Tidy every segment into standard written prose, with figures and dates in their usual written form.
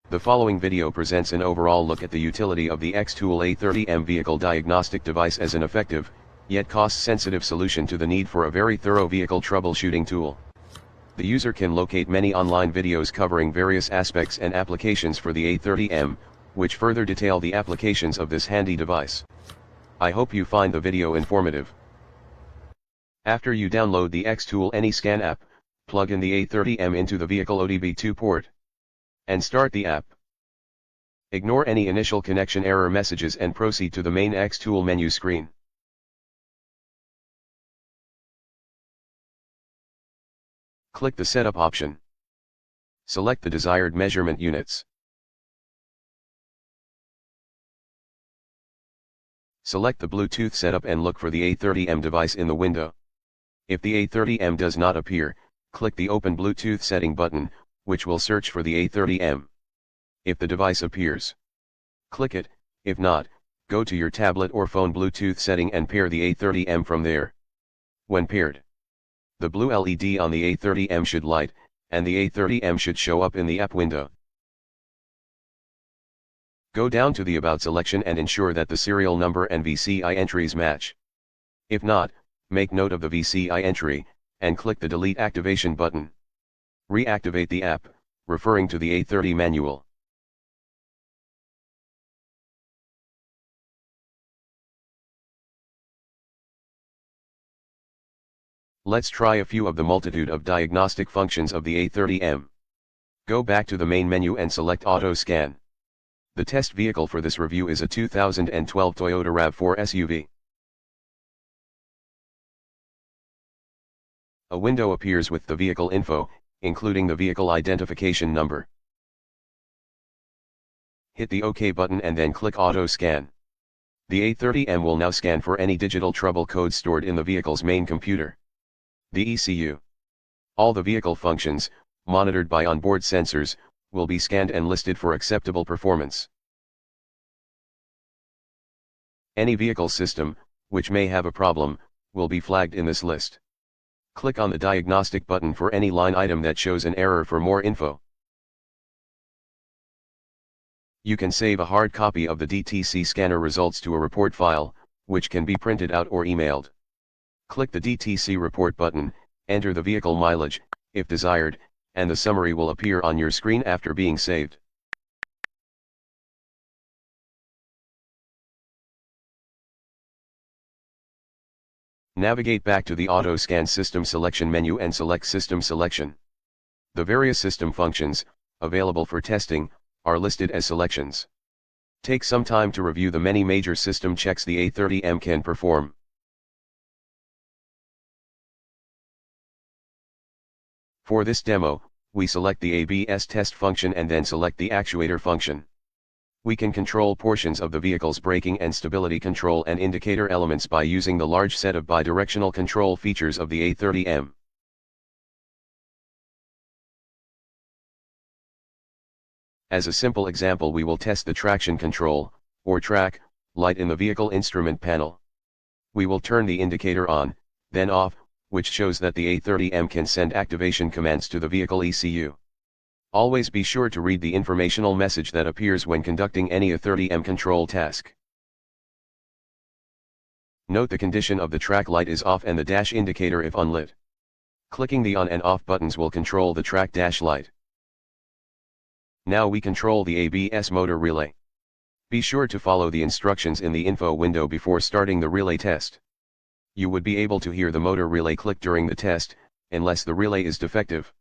The following video presents an overall look at the utility of the XTOOL A30M vehicle diagnostic device as an effective, yet cost-sensitive solution to the need for a very thorough vehicle troubleshooting tool. The user can locate many online videos covering various aspects and applications for the A30M, which further detail the applications of this handy device. I hope you find the video informative. After you download the XTOOL Anyscan app, plug in the A30M into the vehicle OBD2 port and start the app. Ignore any initial connection error messages and proceed to the main XTOOL menu screen. Click the Setup option. Select the desired measurement units. Select the Bluetooth setup and look for the A30M device in the window. If the A30M does not appear, click the Open Bluetooth Setting button, which will search for the A30M. If the device appears, click it. If not, go to your tablet or phone Bluetooth setting and pair the A30M from there. When paired, the blue LED on the A30M should light, and the A30M should show up in the app window. Go down to the About selection and ensure that the serial number and VCI entries match. If not, make note of the VCI entry, and click the Delete Activation button. Reactivate the app, referring to the A30 manual. Let's try a few of the multitude of diagnostic functions of the A30M. Go back to the main menu and select Auto Scan. The test vehicle for this review is a 2012 Toyota RAV4 SUV. A window appears with the vehicle info, including the vehicle identification number. Hit the OK button and then click Auto Scan. The A30M will now scan for any digital trouble codes stored in the vehicle's main computer, the ECU. All the vehicle functions, monitored by onboard sensors, will be scanned and listed for acceptable performance. Any vehicle system, which may have a problem, will be flagged in this list. Click on the Diagnostic button for any line item that shows an error for more info. You can save a hard copy of the DTC scanner results to a report file, which can be printed out or emailed. Click the DTC report button, enter the vehicle mileage, if desired, and the summary will appear on your screen after being saved. Navigate back to the Auto Scan System Selection menu and select System Selection. The various system functions, available for testing, are listed as selections. Take some time to review the many major system checks the A30M can perform. For this demo, we select the ABS test function and then select the actuator function. We can control portions of the vehicle's braking and stability control and indicator elements by using the large set of bidirectional control features of the A30M. As a simple example, we will test the traction control, or track, light in the vehicle instrument panel. We will turn the indicator on, then off, which shows that the A30M can send activation commands to the vehicle ECU. Always be sure to read the informational message that appears when conducting any A30M control task. Note the condition of the track light is off and the dash indicator if unlit. Clicking the on and off buttons will control the track dash light. Now we control the ABS motor relay. Be sure to follow the instructions in the info window before starting the relay test. You would be able to hear the motor relay click during the test, unless the relay is defective.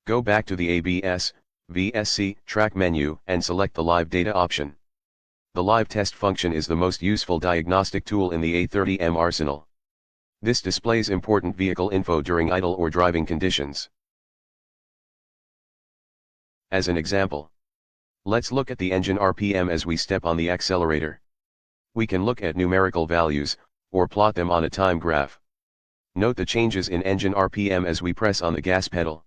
Go back to the ABS, VSC, track menu and select the Live Data option. The Live Test function is the most useful diagnostic tool in the A30M arsenal. This displays important vehicle info during idle or driving conditions. As an example, let's look at the engine RPM as we step on the accelerator. We can look at numerical values, or plot them on a time graph. Note the changes in engine RPM as we press on the gas pedal.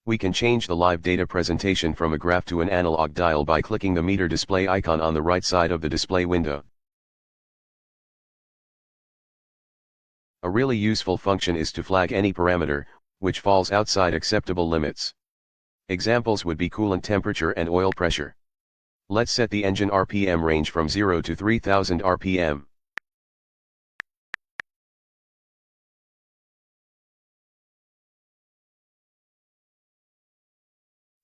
We can change the live data presentation from a graph to an analog dial by clicking the meter display icon on the right side of the display window. A really useful function is to flag any parameter, which falls outside acceptable limits. Examples would be coolant temperature and oil pressure. Let's set the engine RPM range from 0 to 3000 RPM.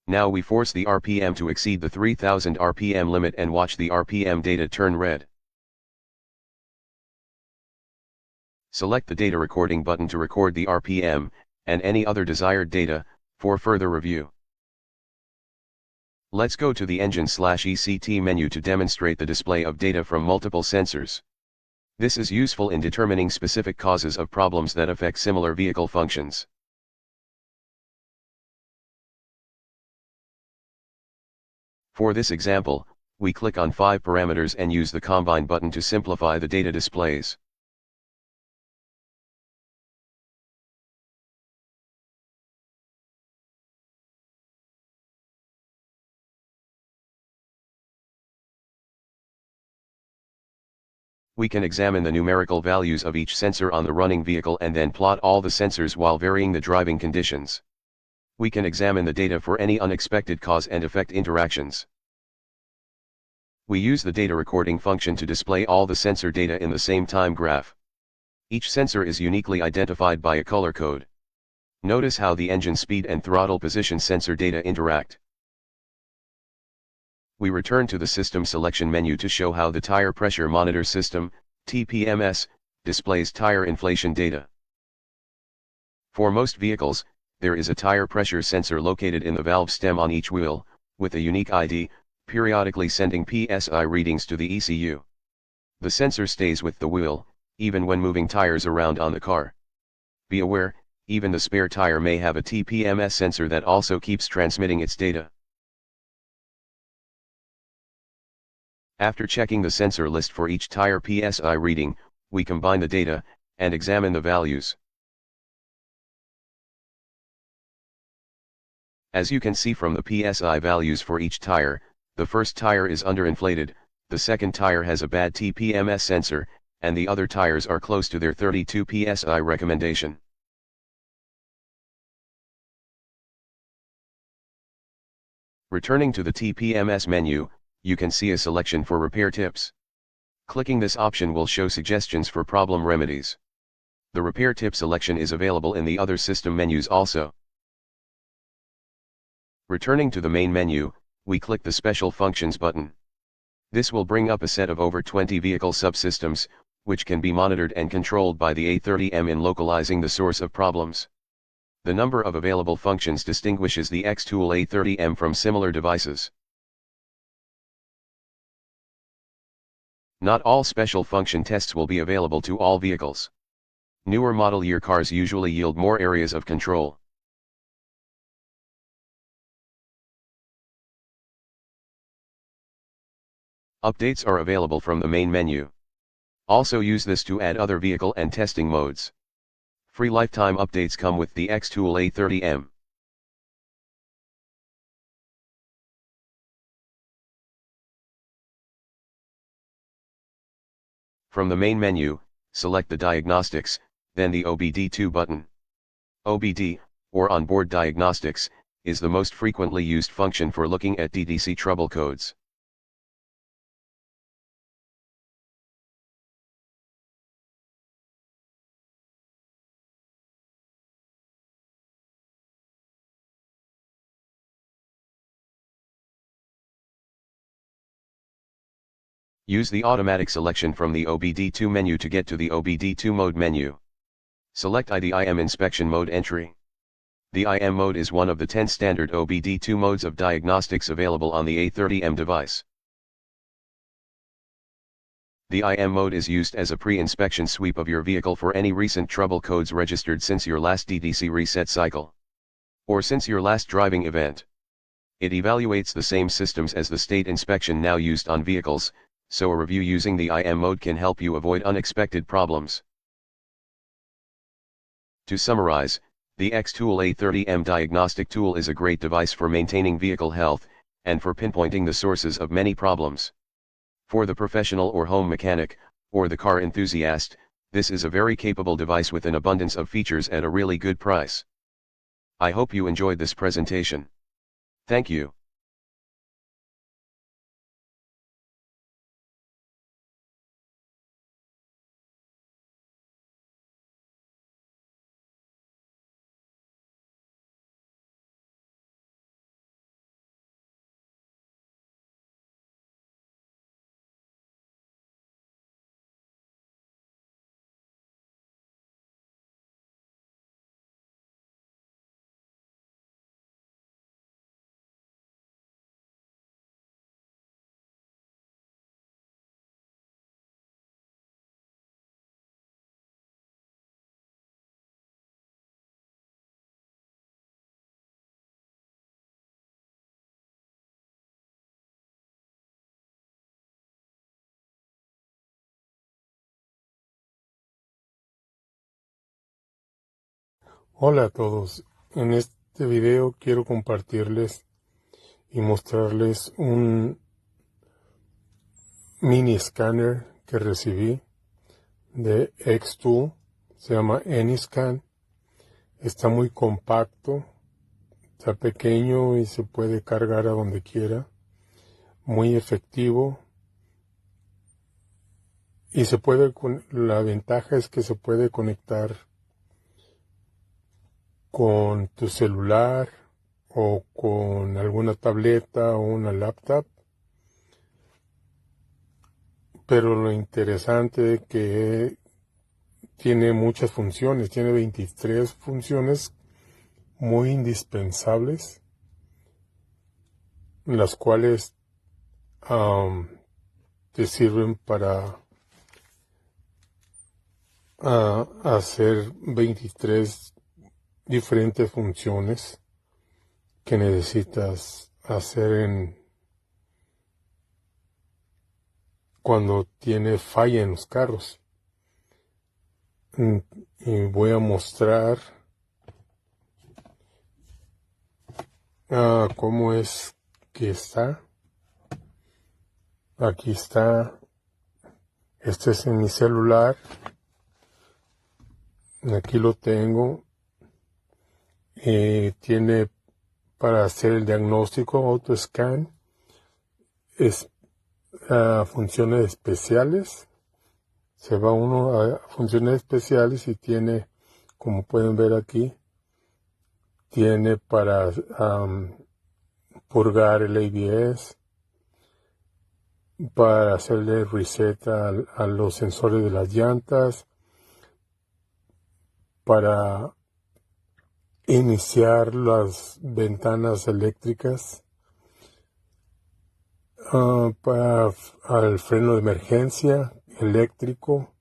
Now we force the RPM to exceed the 3000 RPM limit and watch the RPM data turn red. Select the data recording button to record the RPM, and any other desired data, for further review. Let's go to the Engine/ECT menu to demonstrate the display of data from multiple sensors. This is useful in determining specific causes of problems that affect similar vehicle functions. For this example, we click on 5 parameters and use the Combine button to simplify the data displays. We can examine the numerical values of each sensor on the running vehicle and then plot all the sensors while varying the driving conditions. We can examine the data for any unexpected cause and effect interactions. We use the data recording function to display all the sensor data in the same time graph. Each sensor is uniquely identified by a color code. Notice how the engine speed and throttle position sensor data interact. We return to the System Selection menu to show how the Tire Pressure Monitor System, TPMS, displays tire inflation data. For most vehicles, there is a tire pressure sensor located in the valve stem on each wheel, with a unique ID, periodically sending PSI readings to the ECU. The sensor stays with the wheel, even when moving tires around on the car. Be aware, even the spare tire may have a TPMS sensor that also keeps transmitting its data. After checking the sensor list for each tire PSI reading, we combine the data, and examine the values. As you can see from the PSI values for each tire, the first tire is underinflated, the second tire has a bad TPMS sensor, and the other tires are close to their 32 PSI recommendation. Returning to the TPMS menu, you can see a selection for repair tips. Clicking this option will show suggestions for problem remedies. The repair tip selection is available in the other system menus also. Returning to the main menu, we click the Special Functions button. This will bring up a set of over 20 vehicle subsystems, which can be monitored and controlled by the A30M in localizing the source of problems. The number of available functions distinguishes the XTOOL A30M from similar devices. Not all special function tests will be available to all vehicles. Newer model year cars usually yield more areas of control. Updates are available from the main menu. Also use this to add other vehicle and testing modes. Free lifetime updates come with the XTOOL A30M. From the main menu, select the Diagnostics, then the OBD2 button. OBD, or Onboard Diagnostics, is the most frequently used function for looking at DDC trouble codes. Use the automatic selection from the OBD2 menu to get to the OBD2 mode menu. Select IDIM inspection mode entry. The IM mode is one of the 10 standard OBD2 modes of diagnostics available on the A30M device. The IM mode is used as a pre-inspection sweep of your vehicle for any recent trouble codes registered since your last DDC reset cycle, or since your last driving event. It evaluates the same systems as the state inspection now used on vehicles, so a review using the IM mode can help you avoid unexpected problems. To summarize, the XTOOL A30M diagnostic tool is a great device for maintaining vehicle health, and for pinpointing the sources of many problems. For the professional or home mechanic, or the car enthusiast, This is a very capable device with an abundance of features at a really good price. I hope you enjoyed this presentation. Thank you. Hola a todos, en este video quiero compartirles y mostrarles un mini escáner que recibí de XTOOL, se llama Anyscan, está muy compacto, está pequeño y se puede cargar a donde quiera, muy efectivo y la ventaja es que se puede conectar con tu celular o con alguna tableta o una laptop, pero lo interesante es que tiene muchas funciones, tiene 23 funciones muy indispensables, las cuales te sirven para hacer 23 diferentes funciones que necesitas hacer cuando tiene falla en los carros. Y voy a mostrar cómo es que está. Aquí está. Este es en mi celular. Aquí lo tengo. Tiene para hacer el diagnóstico autoscan. Es funciones especiales. Se va uno a funciones especiales y tiene, como pueden ver aquí, tiene para purgar el ABS, para hacerle reset a los sensores de las llantas, para iniciar las ventanas eléctricas, para el freno de emergencia eléctrico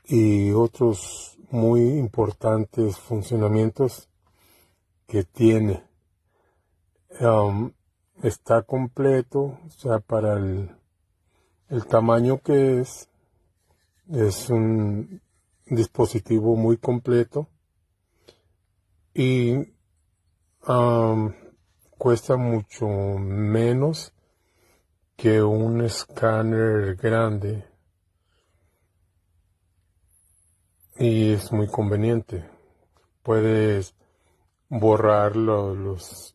y otros muy importantes funcionamientos que tiene. Está completo, o sea, para el tamaño que es un dispositivo muy completo y cuesta mucho menos que un escáner grande y es muy conveniente. Puedes borrar las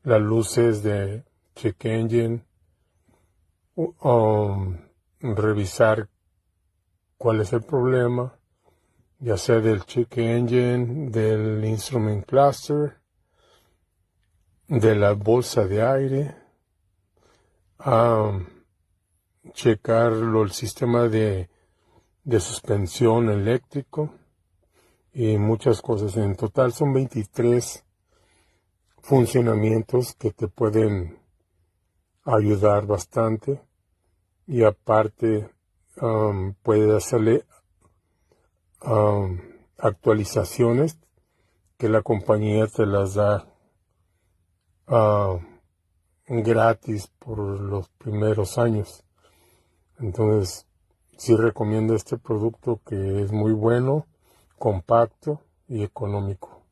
luces de check engine, revisar cuál es el problema, ya sea del check engine, del instrument cluster, de la bolsa de aire, checarlo el sistema de suspensión eléctrico y muchas cosas. En total son 23 funcionamientos que te pueden ayudar bastante y aparte puedes hacerle actualizaciones que la compañía te las da gratis por los primeros años. Entonces sí recomiendo este producto, que es muy bueno, compacto y económico.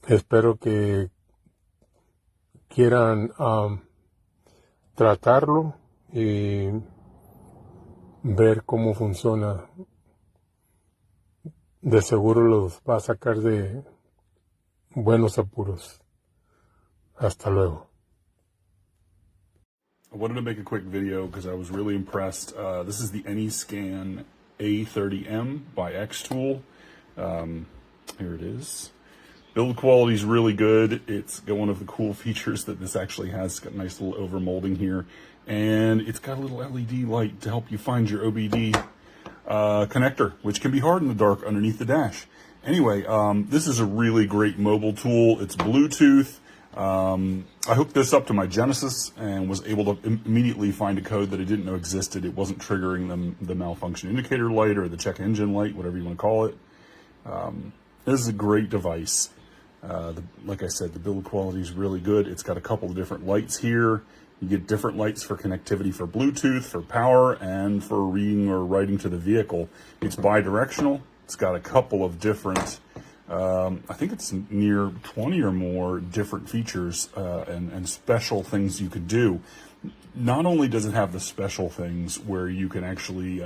Espero que quieran tratarlo y ver cómo funciona. De seguro los va a sacar de buenos apuros. Hasta luego. I wanted to make a quick video because I was really impressed. This is the Anyscan A30M by XTOOL. Here it is. Build quality is really good. It's got one of the cool features that this actually has. It's got a nice little over molding here. And it's got a little LED light to help you find your OBD connector, which can be hard in the dark underneath the dash. Anyway, this is a really great mobile tool. It's Bluetooth. I hooked this up to my Genesis and was able to immediately find a code that I didn't know existed. It wasn't triggering the malfunction indicator light or the check engine light, whatever you want to call it. This is a great device. Like I said, the build quality is really good. It's got a couple of different lights here. You get different lights for connectivity for Bluetooth, for power, and for reading or writing to the vehicle. It's bidirectional. It's got a couple of different, I think it's near 20 or more different features and special things you could do. Not only does it have the special things where you can actually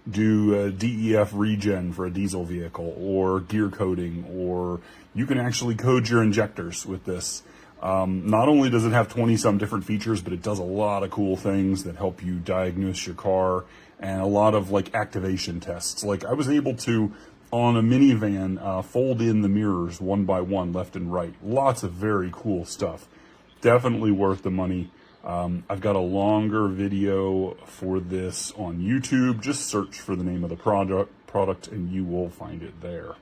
do DEF regen for a diesel vehicle or gear coding, or you can actually code your injectors with this. Not only does it have 20-some different features, but it does a lot of cool things that help you diagnose your car and a lot of like activation tests. Like I was able to, on a minivan, fold in the mirrors one by one, left and right. Lots of very cool stuff. Definitely worth the money. I've got a longer video for this on YouTube. Just search for the name of the product and you will find it there.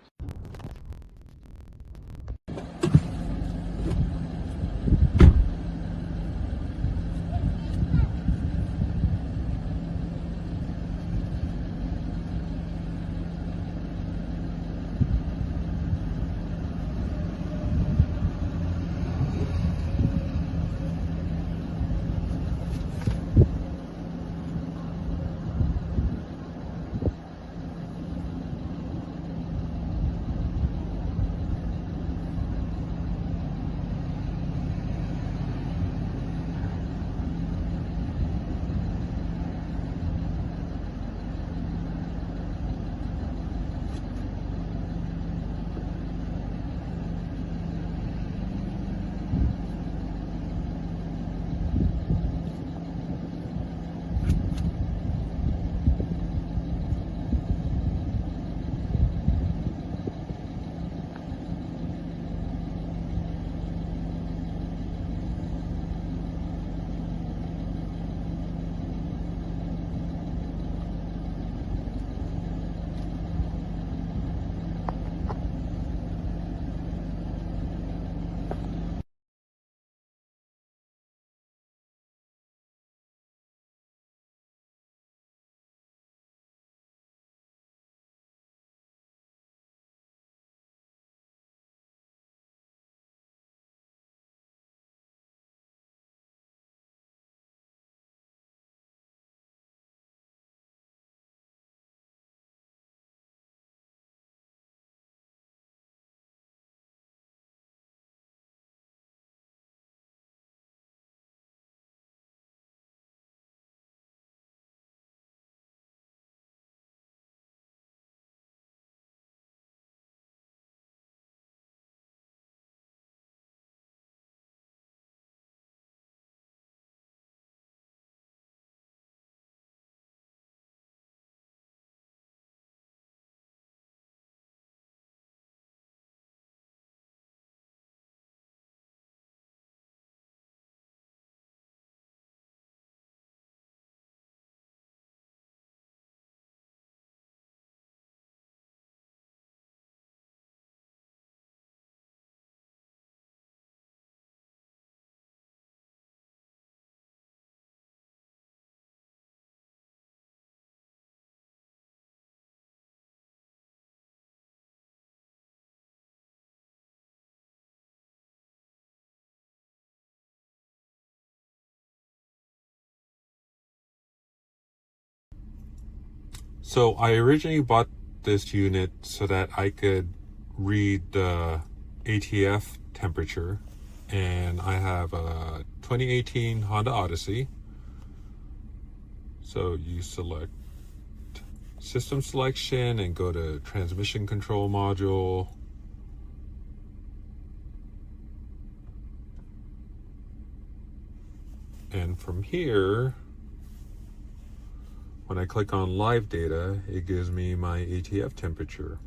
So I originally bought this unit so that I could read the ATF temperature, and I have a 2018 Honda Odyssey. So you select system selection and go to transmission control module. And from here, when I click on live data, it gives me my ATF temperature.